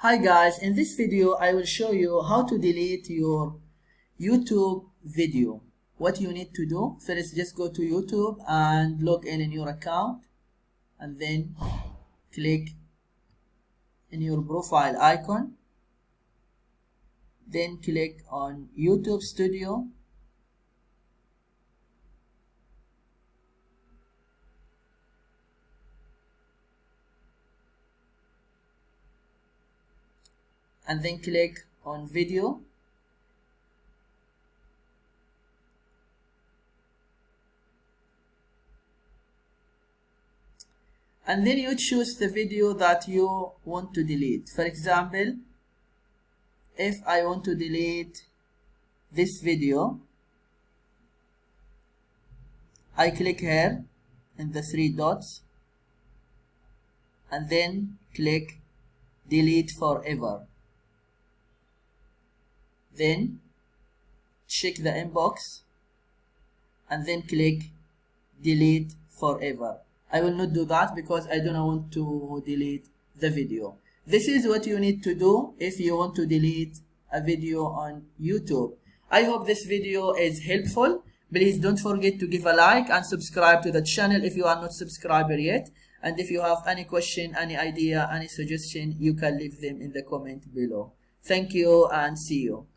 Hi guys, in this video I will show you how to delete your YouTube video. What you need to do, first just go to YouTube and log in your account and then click in your profile icon, then click on YouTube Studio, and then click on video, and then you choose the video that you want to delete. For example, if I want to delete this video, I click here in the three dots and then click delete forever. Then check the inbox and then click delete forever. I will not do that because I don't want to delete the video. This is what you need to do if you want to delete a video on YouTube. I hope this video is helpful. Please don't forget to give a like and subscribe to the channel if you are not subscriber yet. And if you have any question, any idea, any suggestion, you can leave them in the comment below. Thank you and see you.